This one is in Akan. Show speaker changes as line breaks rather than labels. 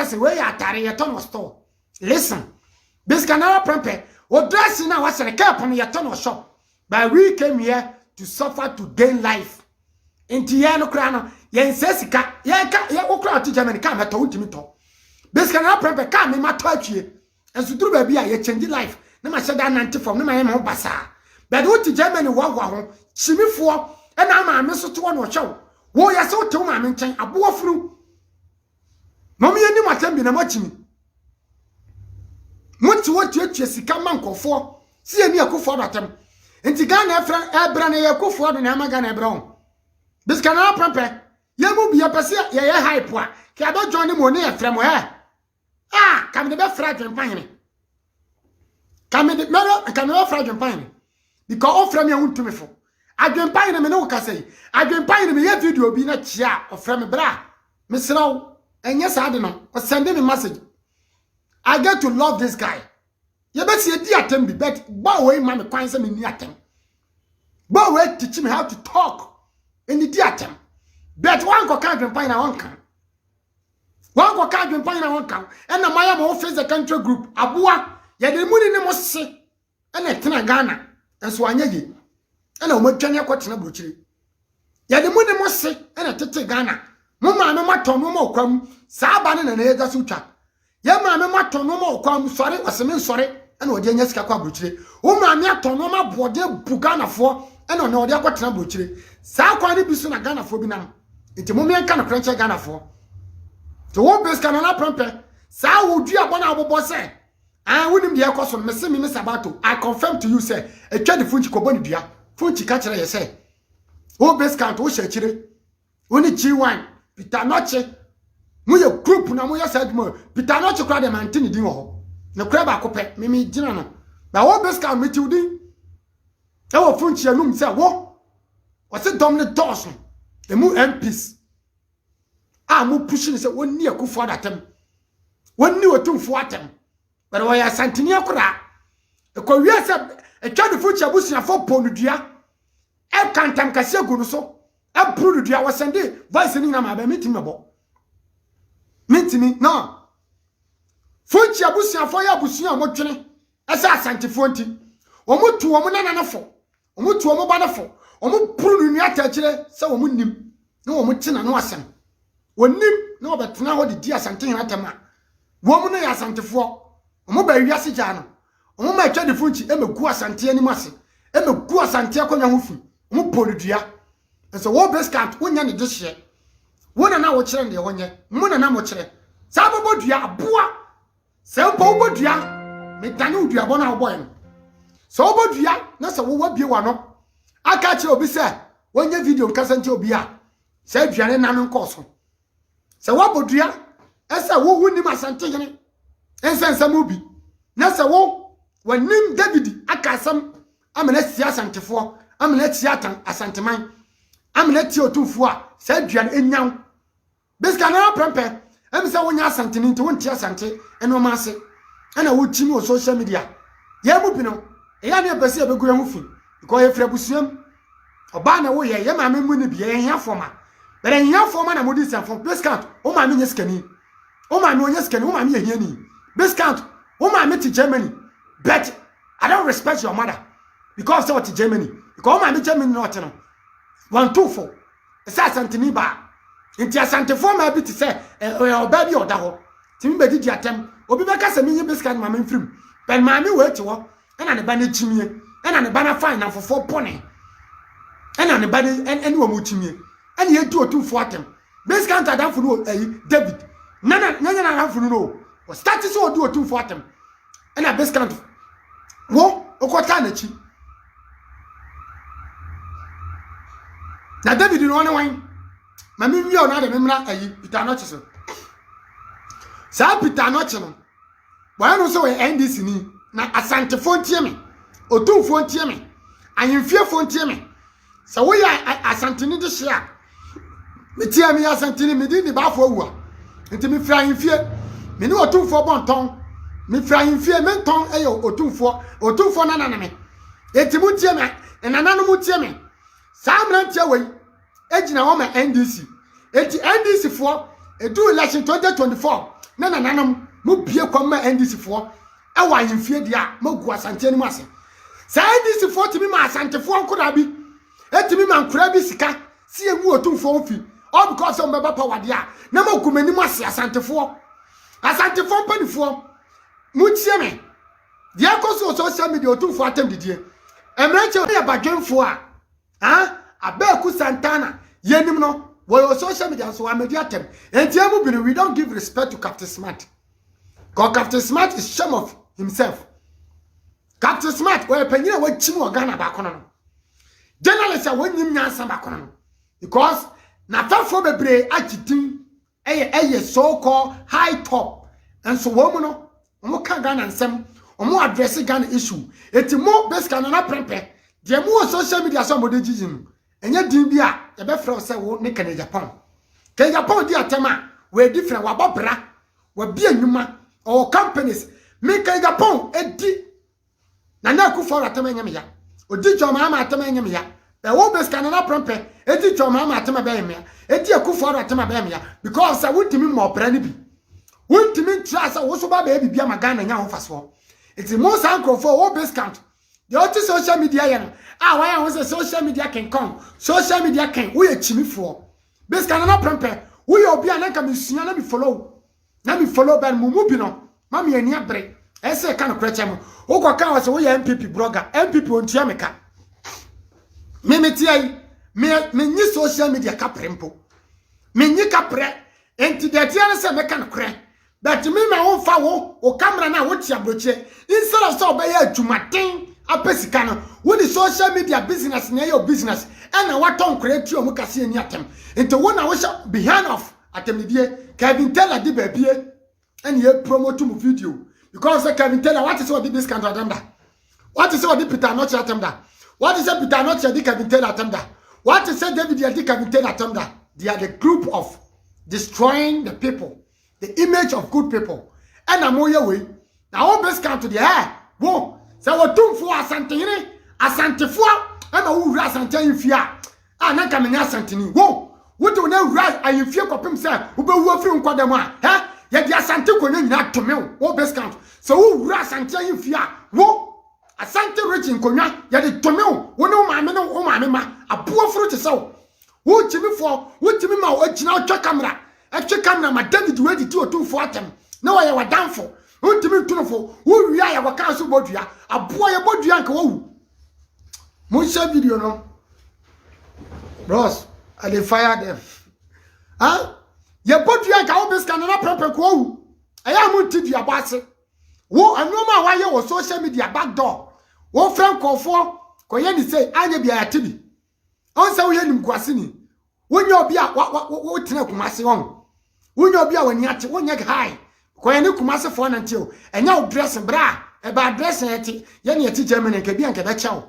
say we atare ye ton store. Listen. Bigscout na prempe. O dress na wa se cap on ye ton shop. But we came here to suffer to gain life. Inti ye no kra no ye nsesika ye ka ye okra to Germany ka meto utimi to. Bigscout na prempe ka me mato atwie. Enso duru ba bia ye change life. Na ma sheda 90 from na ma ye ma basa. But what to Germany wa ho chimifo e na ma me so to no hwew. Wo ya se o te ma me nchen abo afuru. Mami ye ni matem bi na ma chimi. Monti wo tuatua sika mankofo si eni akofo datem. Enti Ghana ebra na yakofo do na ma Ghana ebra on. Bigscout na prempe ye mu bi apese ye hype a ke aba join mo ne efrem he. Ah, kam de be fra dwempan ne. Kam de fra dwempan ne. Because ofrem ya huntumi fo. Adwempan ne me no ka sei. Adwempan ne me ye video bi na chia ofrem bra. Me sraw enye sa de no. O send me message. I get to love this guy. You bet see di atem bi bet ba we ma me kwan se me ni atem. Ba we teach me how to talk. In the atem. Bet one go kan dwempan na one kan. One go kan dwempan na one kan. And na maya mo face the country group. Aboa ye de muni ne mo se. And etena Ghana. And so anya yi. And o mo twane akotena buchiri. Ya de muni mo se. And etete Ghana. Mo ma me maton mo okwam. Sa aba ne na ye da so twa. Ya ma me maton mo okwam sore waseme sore. And o de anya sika kwa buchiri. O ma me aton mo mabode bu Ghana fo. And o de akotena buchiri. Sa kwa ne bisu na Ghana fo bi nam. Nti mo me nka na kranche Ghana fo. To wo Bigscout na prempe. Sa wo du abona abobo se. Ah, wouldn't be a custom, Messi Sabato. I confirm to you, say, a child of Funchi Cobonidia, Funchi catcher, you say. Oh, Bigscout, oh, Shachire, only G1, Pitanoche, Muya group, Namoya said more, Pitanoche cried a mantini dino. No crab a copet, Mimi Dinano. Now, all Bigscout met you, ding. Oh, Funchi, and say, what? What's it dominant Dawson? The moo MPs. Ah, more pushing is a 1 year good for that time. 1 new or 2 for them. But why Asante ni akura? E ko wiase e twa de fuchi abusia fo ponu dua. E kantam kase gunu so. E pru dua wasende voice ni na ma ba mitimi bo. Mitimi no. Fuchi abusia fo ya abusia mo twene. E sa Asante fo nti. Omo tu omo nana fo. Omo tu omo ba na fo. Omo pru nu ata kire se omo nim. Na omo tina no asem. Onim na obetena ho de di Asante hin atama. Wo mo no ya Asante fo. Omo ba wiase gya no. Omo ma twa de funchi e megu Asante ani mase. E megu Asante akonya ho fi. Omo poludua. Enso wo Bigscout wonya ne dehye. Wona na wo kire ne wonye. Mo na mo kire. Sa bobodua aboa. Se mpo bobodua me tane odua bo na oboy no. So bobodua na se wo wabie wa no. Aka kire obi se wonye video nkasa nti obi a. Se aduane na no nkoso. Se wabodua esa wo wuni Asante hene. Ensensa mubi na se wo wanim David akasam amana si Asantefo amana ti atan Asanteman amana ti Otumfuo a se aduan enyaw Bigscout na prempe em se wonya Asante ni nti wonti Asante eno ma ase ana wo timi o social media ye mu bi no e ya ne bese ebegu hu fi because ye fra busuam oba na wo ye ma me mu ni bi ye hia foma bere hia foma na modi sanfo Bigscout o ma me nyeskani o ma me onyeskani o ma me ye hia ni Bigscout, woman met to Germany, but I don't respect your mother because of Germany. Because woman met Germany not no. 124. It's Asante ni ba. Inti Asante for my bit to say, or baby or daho. Timmy be di atem. Obi be ka se me Bigscout mama mfrim. Ben mama we to wo. And an bana chimie. And an bana fine and for 4 pony. And an bana and wo mu chimie. And ye do Otumfuo atem. Bigscout adam for no David. Nana na for no. O start so do Otumfuo atem. And a Bigscout wo okota na chi. Na David no one wan. Mami wi o na de memra Peter Anoche so. Sa Peter Anoche no. Wa no so we NDC ni na Asante fo ntie me. Otumfuo ntie me. Ahemfie fo ntie me. Sa wo ya Asante ni de hia. Me tie me Asante ni me di ni ba fo awua. Nti me fra ahemfie. Me ni Otumfuo bonton. Me fra ahemfie me nton eyo Otumfuo na me. Eti mu tie me. Enana no mu tie me. Sa mrantie wei. Ejina wo ma NDC. Eti NDC fo edu election 2024. na nanam mo bie kwama NDC fo e wa yemfie dia magu Asante ni mase sa NDC fo timi ma Asante fo nkura bi etimi ma nkura bi sika si emu Otumfuo fi all because of mbeba power dia na magu mani mase Asante fo panifo mutie me dia ko so social media Otumfuo atem didie emreche ya badwenfo abeku Santana yenim no wo social media so amedi atem entiamu bi we don't give respect to Captain Smart. Because Captain Smart is shame of himself. Captain Smart we panyina wa chim Ghana ba kono no journalist a wonyim nyansa ba kono no because na fafo bebre agitin eye so called high top and so wo mu no omo ka Ghana nsem omo address Ghana issue eti mo Bigscout na prempe de mo social media so mo de jijin enye din bi a e be frɛ se wo ne kan Japan di atema we different wa bobra wa bi anwuma or companies me kan Japan edi na na ku for atema nyame ya odi joma ma atema nyame ya e wo Bigscout na prempe edi joma ma atema be nyame ya edi ku for atema be nyame ya because I want me more brand bi want me trust wo so ba be bibia ma Ghana nya ho faso it's the most anchor for wo Bigscout the other social media yan why I was social media can come social media can we chimi for Bigscout na prempe we obi an ka mesua na me follow ban mumu bi no ma me ani abre ese ka no kreche mo wo ko ka wase wo ya MPP blogger MPP ontia me ka me tiai me nyi social media ka prempo me nyi ka pre enti de tia se me ka no kre but me ma wo fa wo o camera na wo tia broche instead of so be ya adwumaden apesika no when the social media business na your business and na what on create you mukase ani atem into wo na wo behind of atemidie Kevin Taylor di babie and ye promote mu video because Kevin Taylor what is what the Bigscout atemda what is what the Peter Noche atemda what is Peter Noche di Kevin Taylor atemda what is David di Kevin Taylor atemda they are the group of destroying the people the image of good people and amoya way now all Bigscout to the air wo se Otumfuo Asante yire Asantefo ama wura Asante yifia na ka menya Asante ni wo do na wura ayifia kopem se wo be wu afiri nkwadam a ye di Asante konya nyina tome wo Bigscout se wo wura Asante yifia wo Asante rich nkonya ye di tome wo ne wo maame ma abo afuru te se wo chimi ma wo gina otwa camera ma David we di Otumfuo atem na wo ye wadanfo Ultimate tunofo, who we are council bodria, a boy a bodria and co. Musha video no. Bros, I dey fire them. Your bodria and co Bigscout na proper quo. I am to your bass. Wo, I know my why you social media back door. Wo friend call for, Koyeni say, I be a tibi. Answer we in Guasini. When you be a what Kumasi on. When you be a when yet one yak high. Kwa ni kumase fo na ntio enya o dress bra e ba dress eti ye ne eti Germany ke bi anke be chawo